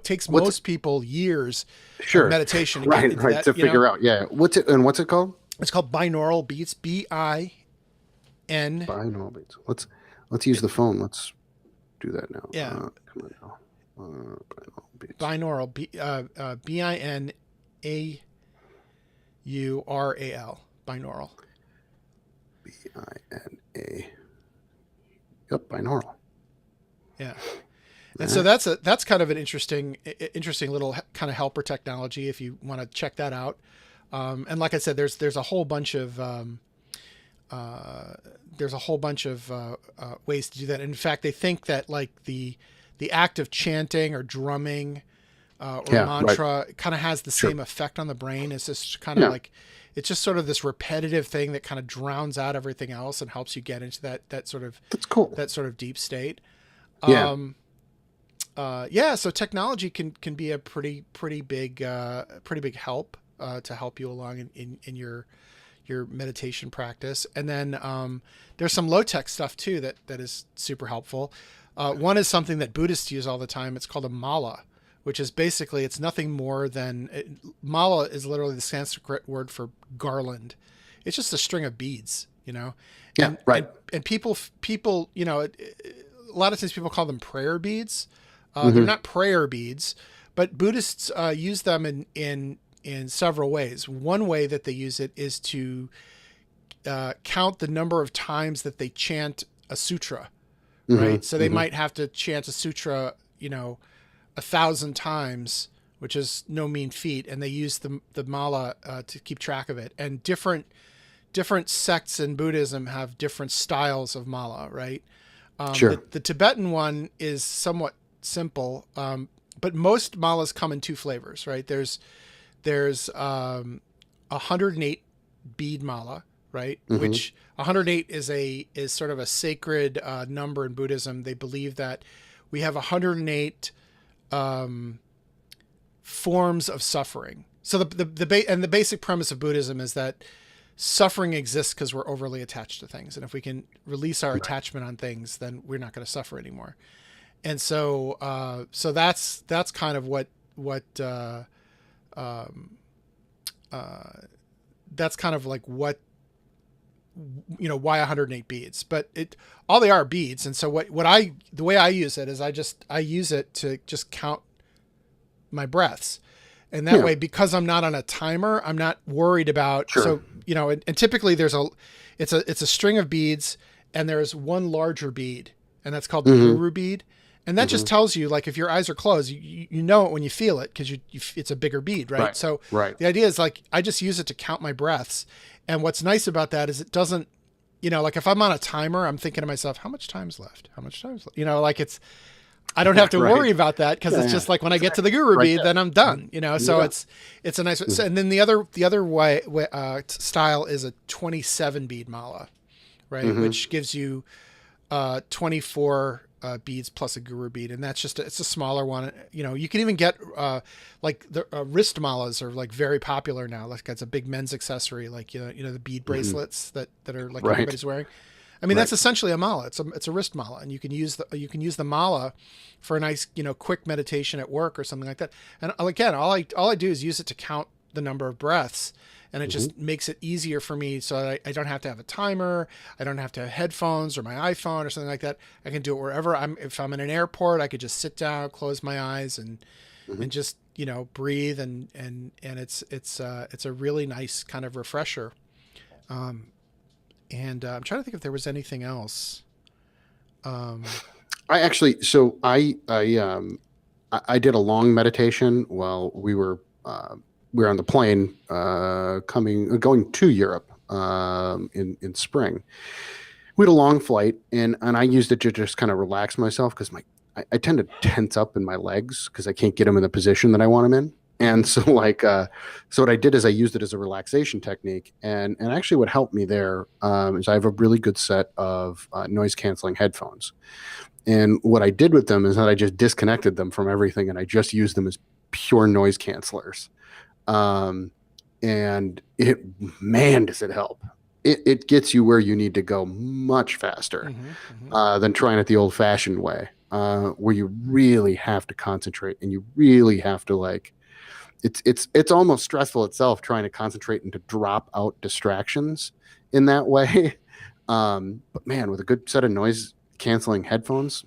takes What's most people years of Sure. meditation to get Right. into Right. that. To figure out. Yeah. What's it called? It's called binaural beats. BIN. Binaural beats. Let's use the phone. Let's do that now. Yeah. Come on now. Binaural beats. Binaural. BINAURAL. Binaural. BINA. Yep. Binaural. Yeah. And so that's kind of an interesting little kind of helper technology if you want to check that out. And like I said, there's a whole bunch of ways to do that. And in fact, they think that like the act of chanting or drumming or Yeah, mantra kind of has the Sure. same effect on the brain. It's just kind of Yeah. like, it's just sort of this repetitive thing that kind of drowns out everything else and helps you get into that sort of deep state. Yeah. So technology can be a pretty big help to help you along in your meditation practice. And then there's some low tech stuff too that is super helpful. One is something that Buddhists use all the time. It's called a mala, which is basically, it's nothing more than mala is literally the Sanskrit word for garland. It's just a string of beads, Yeah. And people, a lot of times people call them prayer beads. Mm-hmm. They're not prayer beads, but Buddhists use them in several ways. One way that they use it is to count the number of times that they chant a sutra, right? So they might have to chant a sutra, 1,000 times, which is no mean feat, and they use the mala to keep track of it. And different sects in Buddhism have different styles of mala, right? Sure. The Tibetan one is somewhat simple, but most malas come in two flavors, right? There's 108 bead mala, right? Which 108 is sort of a sacred number in Buddhism. They believe that we have 108 forms of suffering. So the basic premise of Buddhism is that suffering exists because we're overly attached to things, and if we can release our attachment on things, then we're not going to suffer anymore. And so that's kind of what that's kind of like what, why 108 beads, but all they are beads. And so the way I use it is I use it to just count my breaths. And that way, because I'm not on a timer, I'm not worried about, so, and typically it's a string of beads, and there's one larger bead, and that's called the guru bead. And that just tells you, like, if your eyes are closed, you know it when you feel it, because it's a bigger bead, right? So the idea is, like, I just use it to count my breaths. And what's nice about that is it doesn't, like if I'm on a timer, I'm thinking to myself, how much time's left? How much time's left? Like I don't have to worry about that, because it's just like when I get to the guru bead, then I'm done, so it's a nice, and then the other way style is a 27 bead mala, right? Which gives you 24 beads plus a guru bead, and that's just it's a smaller one. You know, you can even get like the wrist malas are like very popular now. Like that's a big men's accessory, like the bead bracelets that are like Right. everybody's wearing. I mean, Right. that's essentially a mala. It's a wrist mala, and you can use the mala for a nice quick meditation at work or something like that. And again, all I do is use it to count the number of breaths, and it just makes it easier for me. So I don't have to have a timer. I don't have to have headphones or my iPhone or something like that. I can do it wherever I'm. If I'm in an airport, I could just sit down, close my eyes, and just breathe, and it's a really nice kind of refresher. And I'm trying to think if there was anything else. I actually, so I did a long meditation while we were on the plane going to Europe in spring. We had a long flight, and I used it to just kind of relax myself because I tend to tense up in my legs because I can't get them in the position that I want them in. And so so what I did is I used it as a relaxation technique, and actually what helped me there is I have a really good set of noise canceling headphones. And what I did with them is that I just disconnected them from everything, and I just used them as pure noise cancelers. And man, does it help. It gets you where you need to go much faster than trying it the old fashioned way, where you really have to concentrate and you really have to it's almost stressful itself trying to concentrate and to drop out distractions in that way. But man, with a good set of noise canceling headphones,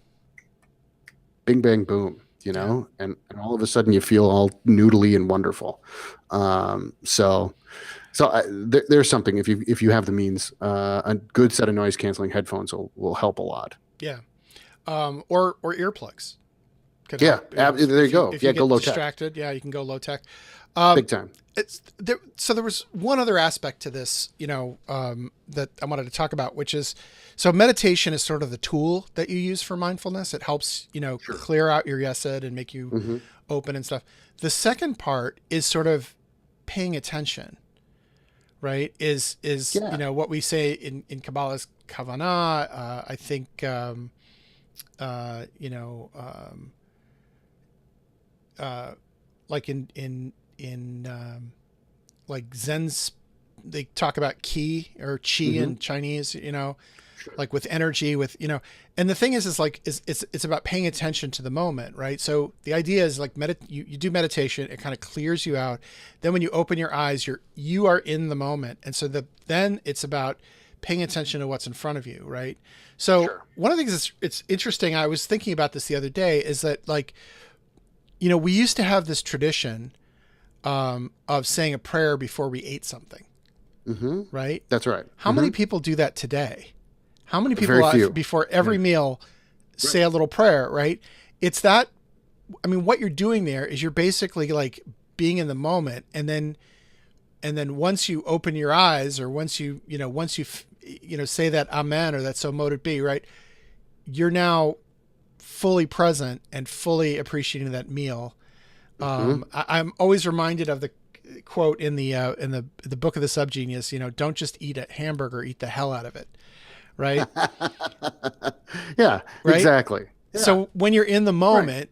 bing, bang, boom, and all of a sudden you feel all noodly and wonderful. There's something if you have the means, a good set of noise canceling headphones will help a lot. Yeah. Or earplugs. Could Yeah, help. there you go. If Yeah, you go get low tech. distracted, yeah, you can go low tech. Big time. So there was one other aspect to this, that I wanted to talk about, which is, so meditation is sort of the tool that you use for mindfulness. It helps, clear out your yesed and make you open and stuff. The second part is sort of paying attention, right? Is what we say in Kabbalah's kavanah. I think, like in like Zen's, they talk about ki or chi in Chinese, like with energy, and the thing is like, it's about paying attention to the moment, right? So the idea is like, you do meditation, it kind of clears you out. Then when you open your eyes, you are in the moment. And so then it's about paying attention to what's in front of you, right? So one of the things it's interesting, I was thinking about this the other day, is that like, we used to have this tradition of saying a prayer before we ate something, right? That's right. How many people do that today? How many people before every meal say a little prayer, right? It's that, I mean, what you're doing there is you're basically like being in the moment. And then once you open your eyes, or once you say that amen, or that so mote it be, right? You're now fully present and fully appreciating that meal. I'm always reminded of the quote in the book of the Subgenius, don't just eat a hamburger, eat the hell out of it. Right. Yeah, right? Exactly. Yeah. So when you're in the moment,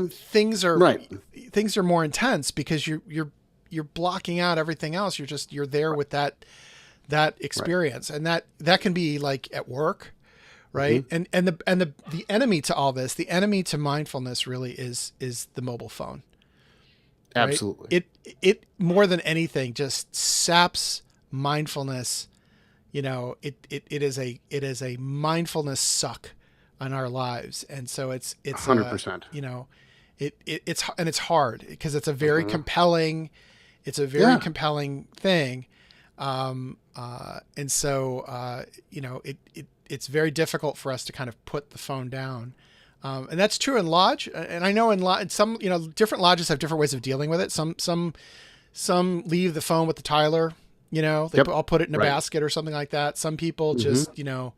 things are more intense because you're blocking out everything else. You're there with that experience. And that can be like at work. Right. And the enemy to all this, the enemy to mindfulness really is the mobile phone. Right? Absolutely. It more than anything just saps mindfulness. It is a mindfulness suck on our lives. And so it's 100%. It's hard because it's a very compelling compelling thing. And so, it's very difficult for us to kind of put the phone down. And that's true in lodge. And I know in some, different lodges have different ways of dealing with it. Some leave the phone with the tiler, I'll put it in a basket or something like that. Some people just, and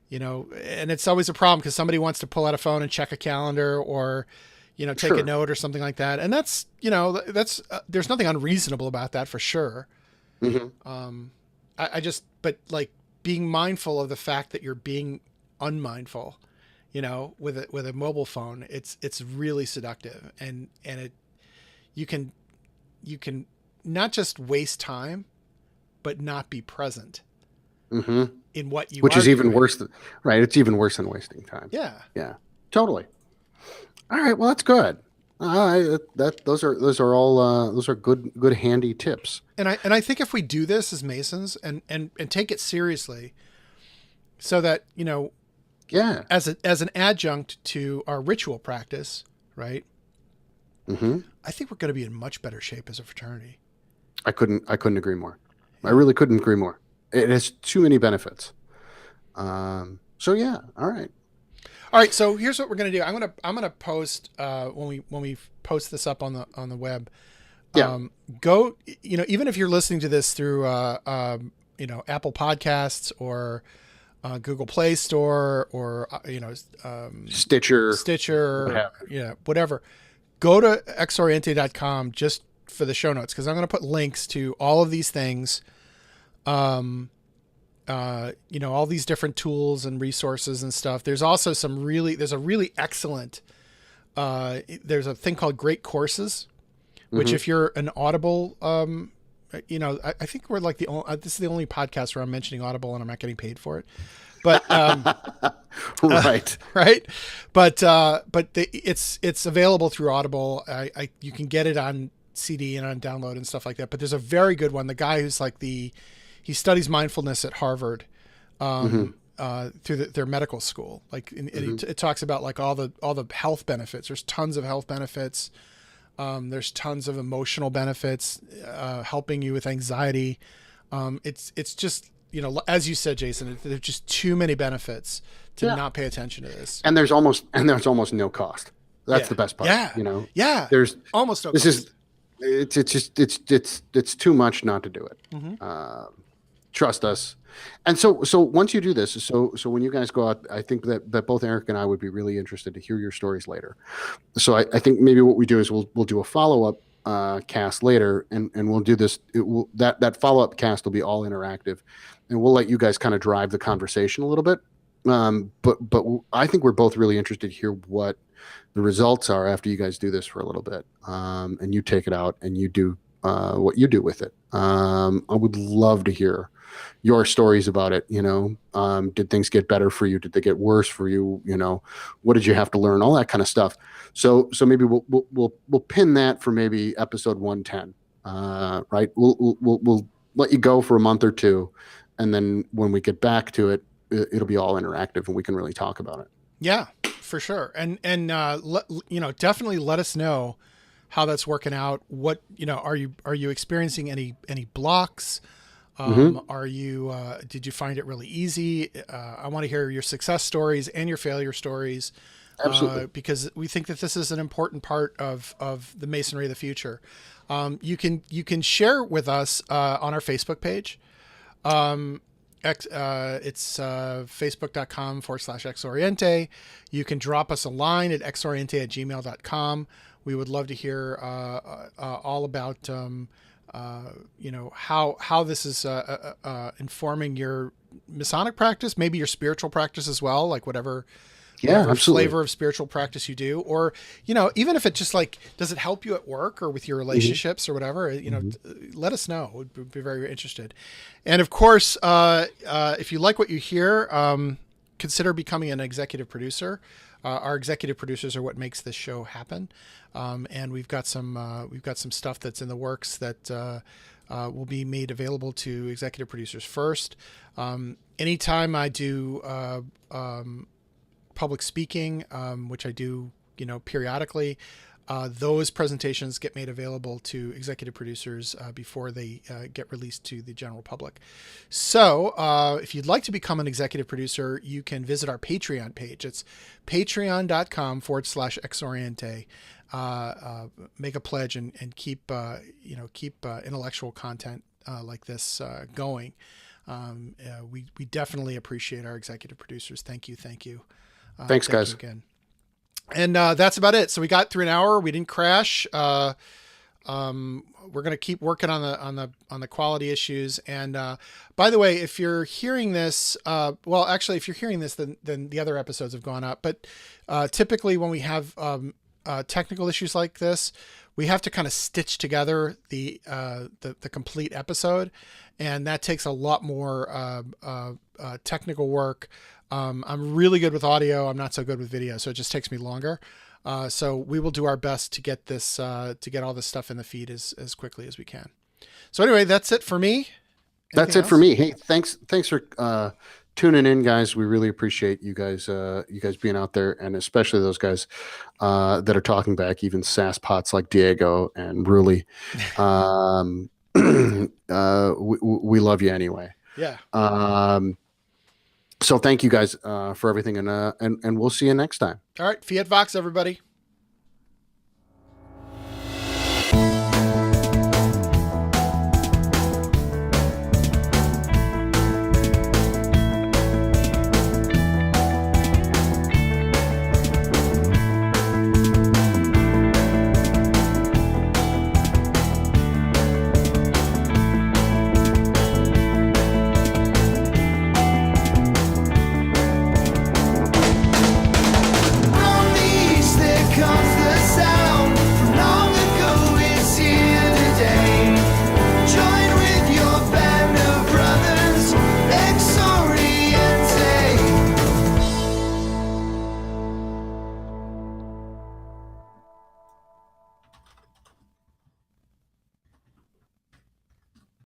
it's always a problem because somebody wants to pull out a phone and check a calendar or, take a note or something like that. And that's, there's nothing unreasonable about that for sure. But like being mindful of the fact that you're being unmindful, with a mobile phone, it's really seductive, and you can you can not just waste time, but not be present Hmm. in what you Which are is even doing. worse than, right. It's even worse than wasting time. Yeah. Yeah, totally. All right. Well, that's good. Those are all those are good handy tips. And I think if we do this as Masons and take it seriously, so that, Yeah. as an adjunct to our ritual practice, right? Hmm. I think we're going to be in much better shape as a fraternity. I couldn't agree more. I Yeah. really couldn't agree more. It has too many benefits. So yeah. All right. All right, so here's what we're gonna do. I'm gonna post when we post this up on the web. Yeah. Go, even if you're listening to this through Apple Podcasts or Google Play Store or Stitcher. What Stitcher, have whatever. Go to xoriente.com just for the show notes, because I'm going to put links to all of these things. All these different tools and resources and stuff. There's also there's a really excellent, there's a thing called Great Courses, you. which Hmm. if you're an Audible, I think we're like this is the only podcast where I'm mentioning Audible and I'm not getting paid for it. But, Right. right. It's available through Audible. You can get it on CD and on download and stuff like that. But there's a very good one. The guy who's like he studies mindfulness at Harvard, Hmm. through their medical school. Like, Hmm. it talks about like all the health benefits. There's tons of health benefits. There's tons of emotional benefits, helping you with anxiety. It's just, as you said, Jason, there's just too many benefits to Yeah. not pay attention to this. And there's almost no cost. That's Yeah. the best part. Yeah. Yeah. There's Almost no this cost. is it's just it's too much not to do it. Mm-hmm. Trust us. And so once you do this, so when you guys go out, I think that both Eric and I would be really interested to hear your stories later. So I think maybe what we do is we'll do a follow up cast later, and we'll do this. That follow up cast will be all interactive, and we'll let you guys kind of drive the conversation a little bit. But I think we're both really interested to hear what the results are after you guys do this for a little bit, and you take it out and you do what you do with it. I would love to hear your stories about it. Did things get better for you? Did they get worse for you? What did you have to learn? All that kind of stuff. So maybe we'll pin that for maybe episode 110. Right? We'll let you go for a month or two, and then when we get back to it, it'll be all interactive and we can really talk about it. Yeah, for sure. And definitely let us know how that's working out. What, are you experiencing any blocks? Hmm. Did you find it really easy? I want to hear your success stories and your failure stories, Absolutely. because we think that this is an important part of the masonry of the future. You can share with us on our Facebook page. It's facebook.com/X-Oriente. You can drop us a line at xoriente@gmail.com. We would love to hear all about how this is informing your Masonic practice, maybe your spiritual practice as well, like whatever Yeah, absolutely. flavor of spiritual practice you do, or even if it just like, does it help you at work or with your Hmm. relationships or whatever, Hmm. let us know. We'd be very interested. And of course, if you like what you hear, consider becoming an executive producer. Our executive producers are what makes this show happen, and we've got some stuff that's in the works that will be made available to executive producers first. Anytime I do public speaking, which I do, periodically, those presentations get made available to executive producers before they get released to the general public. So if you'd like to become an executive producer, you can visit our Patreon page. It's patreon.com/X-Oriente. Make a pledge and keep intellectual content like this going. We definitely appreciate our executive producers. Thank you. Thanks, Thank you guys. again. And that's about it. So we got through an hour. We didn't crash. we're going to keep working on the quality issues. And by the way, if you're hearing this, well, actually, if you're hearing this, then the other episodes have gone up. But typically, when we have technical issues like this, we have to kind of stitch together the complete episode, and that takes a lot more technical work. I'm really good with audio. I'm not so good with video, so it just takes me longer. So we will do our best to get this, to get all this stuff in the feed as quickly as we can. So anyway, that's it for me. That's it for me. Hey, thanks for tuning in, guys. We really appreciate you guys being out there, and especially those guys that are talking back, even sass pots like Diego and Ruli. We love you anyway. Yeah. So thank you guys for everything, and we'll see you next time. All right, Fiat Vox, everybody.